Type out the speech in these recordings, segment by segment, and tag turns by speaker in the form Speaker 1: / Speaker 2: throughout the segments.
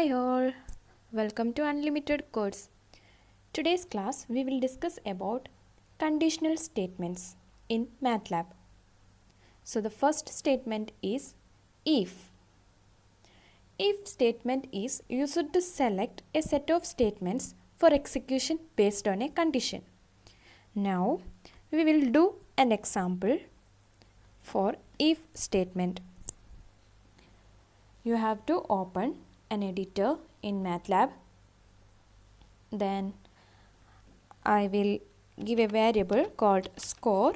Speaker 1: Hi all, welcome to Unlimited course. Today's class we will discuss about conditional statements in MATLAB. So the first statement is if. If statement is used to select a set of statements for execution based on a condition. Now we will do an example for if statement. You have to open an editor in MATLAB. Then I will give a variable called score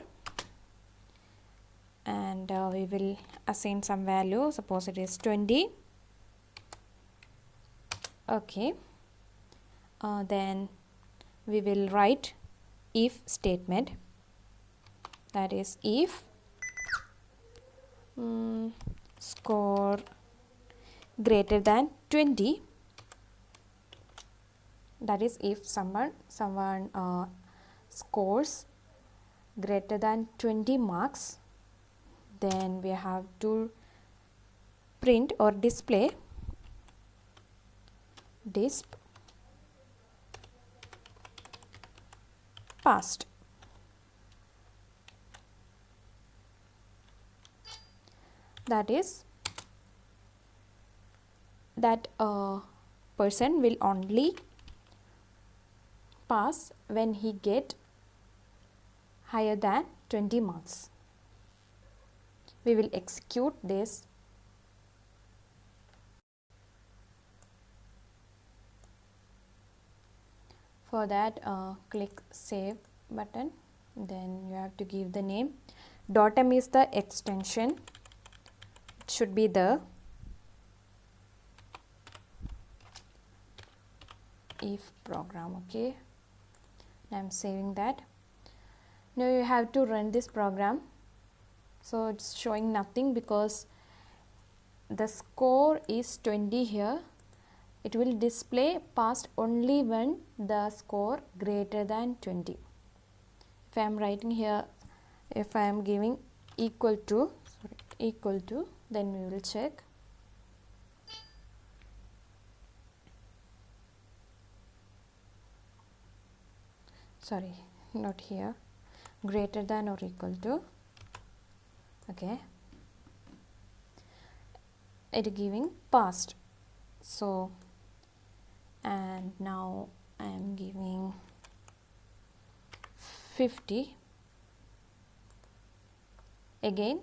Speaker 1: and we will assign some value. Suppose it is 20. Okay. Then we will write if statement, that is if score greater than 20, that is if someone scores greater than 20 marks, then we have to print or display disp passed. That is that a person will only pass when he get higher than 20 marks. We will execute this. For that click save button, then you have to give the name. .m is the extension, it should be the if program. Okay, I am saving that. Now you have to run this program. So it's showing nothing because the score is 20 here. It will display passed only when the score greater than 20. If I am writing here, if I am giving equal to, then we will check. Sorry, not here. Greater than or equal to. Okay. It giving passed. So, and now I am giving 50. Again,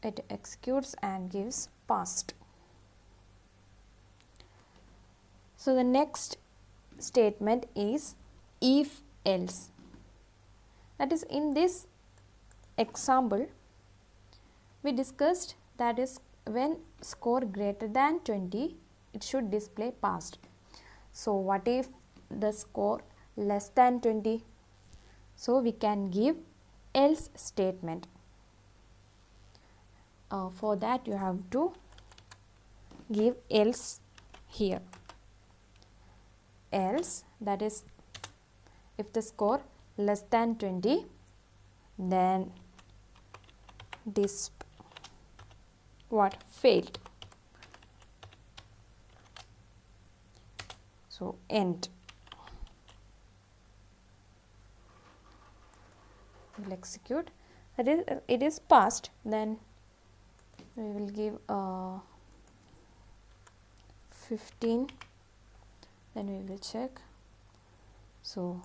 Speaker 1: it executes and gives passed. So the next statement is if else. That is, in this example we discussed, that is when score greater than 20, it should display passed. So what if the score less than 20? So we can give else statement. For that you have to give else here. Else, that is if the score less than 20, then disp what failed. So end. We'll execute. That is, it is passed. Then we will give 15. Then we will check. So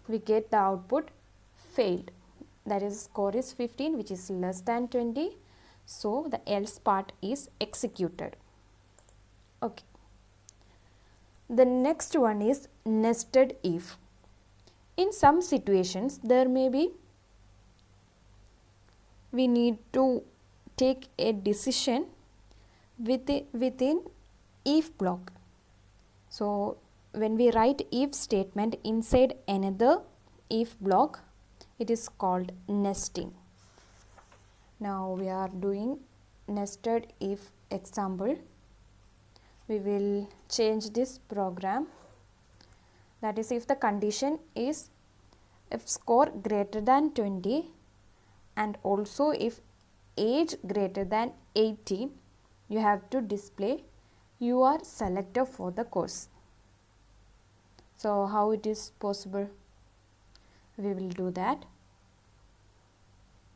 Speaker 1: we get the output failed. That is, score is 15, which is less than 20. So the else part is executed. Okay. The next one is nested if. In some situations, there may be we need to take a decision within if block. So when we write if statement inside another if block, it is called nesting. Now we are doing nested if example. We will change this program. That is, if the condition is if score greater than 20 and also if age greater than 18, you have to display your selector for the course. So how it is possible? We will do that.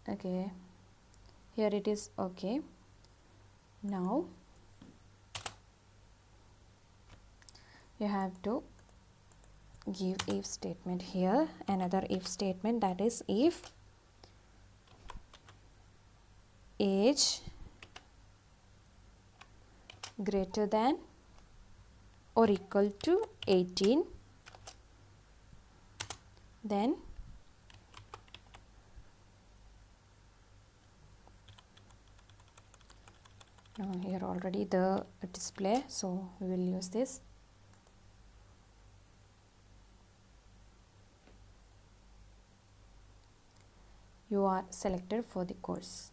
Speaker 1: Okay, here it is. Okay, now you have to give if statement here, another if statement, that is if age greater than or equal to 18, then here already the display, so we will use this. You are selected for the course.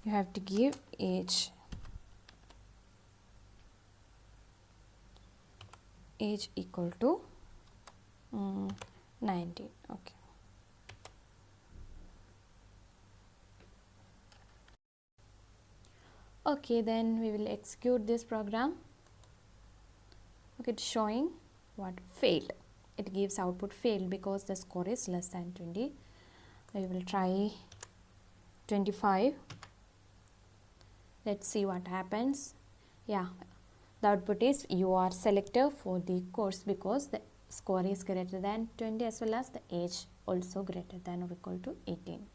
Speaker 1: You have to give age equal to 19. Okay. Okay, then we will execute this program. Okay, it's showing what? Failed. It gives output failed because the score is less than 20. We will try 25. Let's see what happens. Yeah, the output is you are selected for the course because the score is greater than 20 as well as the age also greater than or equal to 18.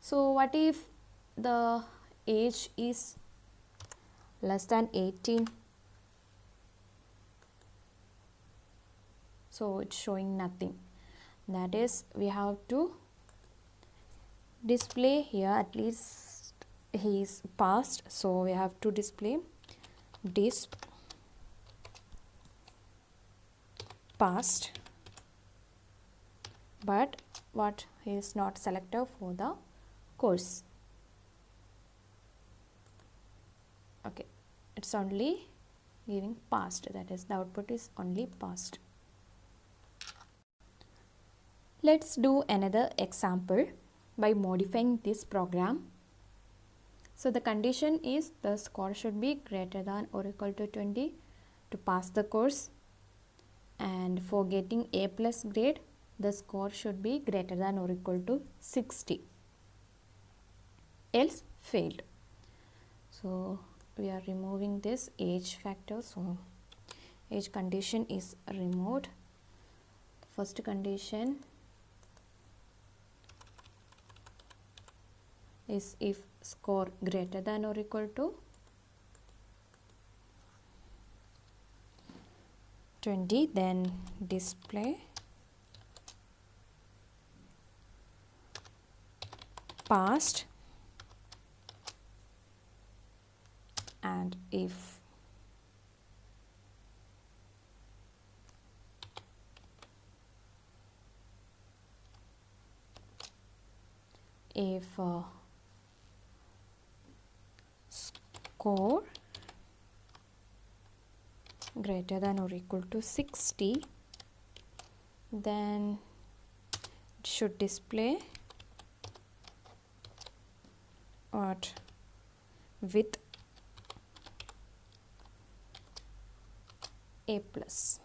Speaker 1: So what if the age is less than 18? So it's showing nothing. That is, we have to display here at least he is passed, so we have to display disp passed, but what, he is not selected for the course. Okay, it's only giving passed, that is the output is only passed. Let's do another example by modifying this program. So the condition is the score should be greater than or equal to 20 to pass the course, and for getting A plus grade the score should be greater than or equal to 60, else failed. So we are removing this age factor, so age condition is removed. First condition is if score greater than or equal to 20, then display passed, and if score greater than or equal to 60, then it should display what? With A plus.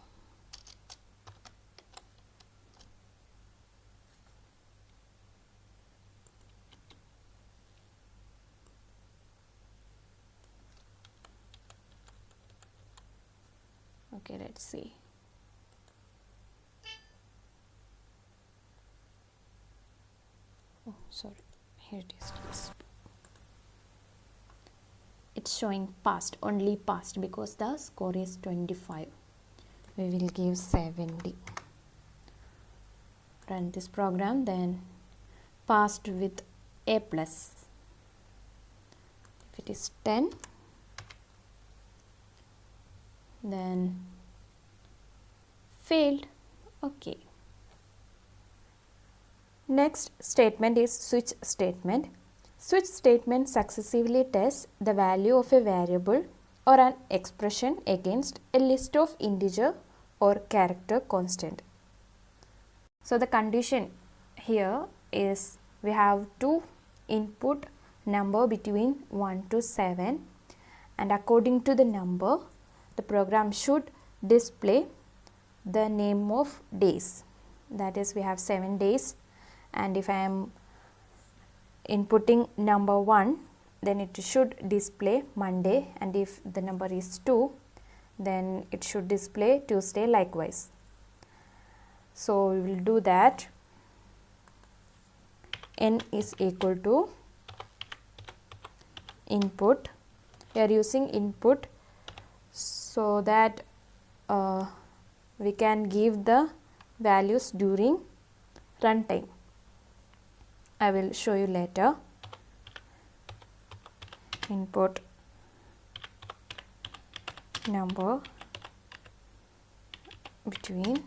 Speaker 1: Okay, let's see. Oh, sorry, here it is. It's showing passed, only passed, because the score is 25. We will give 70. Run this program, then passed with A plus. If it is 10, then failed. Okay, Next statement is switch statement. Switch statement successively tests the value of a variable or an expression against a list of integer or character constant. So the condition here is we have to input number between 1 to 7, and according to the number the program should display the name of days. That is, we have 7 days, and if I am inputting number 1, then it should display Monday, and if the number is 2, then it should display Tuesday likewise. So we will do that. N is equal to input. We are using input so that we can give the values during runtime. I will show you later. Input number between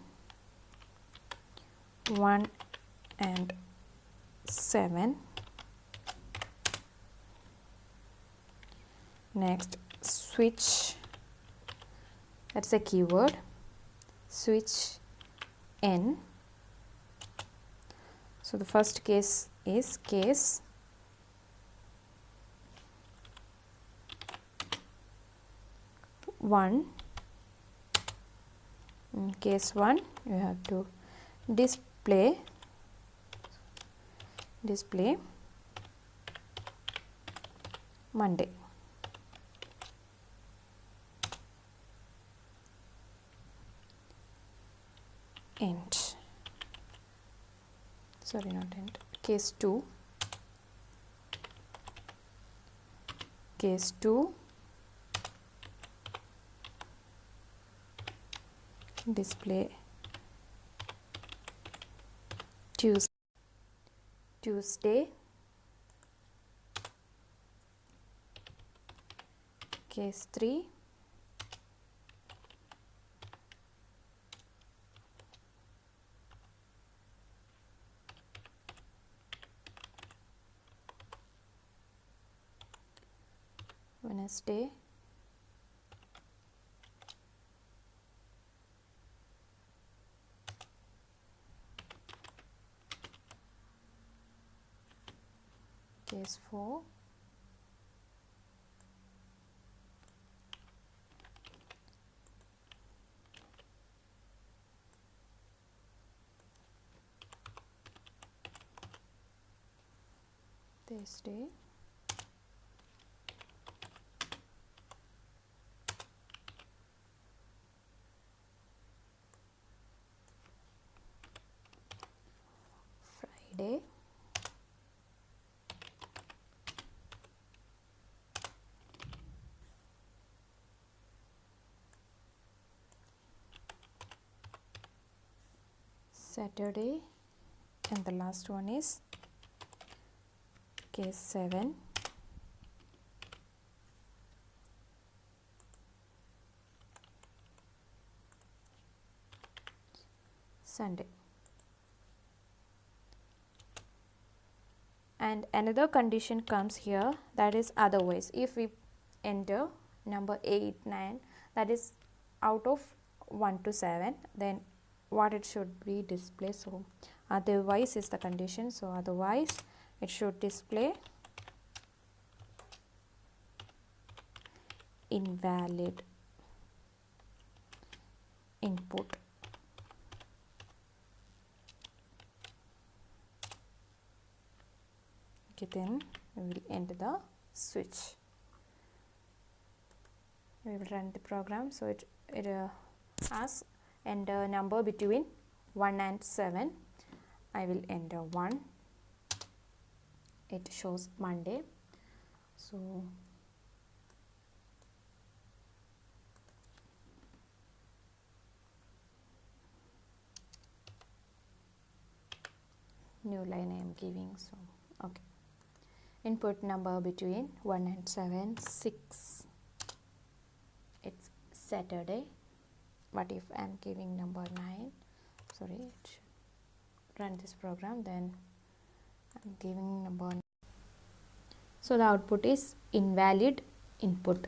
Speaker 1: 1 and 7. Next, switch, that's a keyword, switch n. So the first case is case 1. In case 1, you have to display Monday. End. Sorry, not end. Case 2. Case 2, display Tuesday. Case 3, Wednesday. Case 4, Thursday. Friday. Saturday, and the last one is case 7, Sunday. And another condition comes here, that is otherwise. If we enter number 8, 9, that is out of 1 to 7, then what it should be display. So otherwise is the condition, so otherwise it should display invalid input. Okay, then we will enter the switch. We will run the program. So it asks enter number between 1 and 7. I will enter 1. It shows Monday. So new line I am giving. So okay, input number between 1 and 7, 6. It's Saturday. But if I am giving number 9, sorry, run this program, then I'm giving number. So the output is invalid input.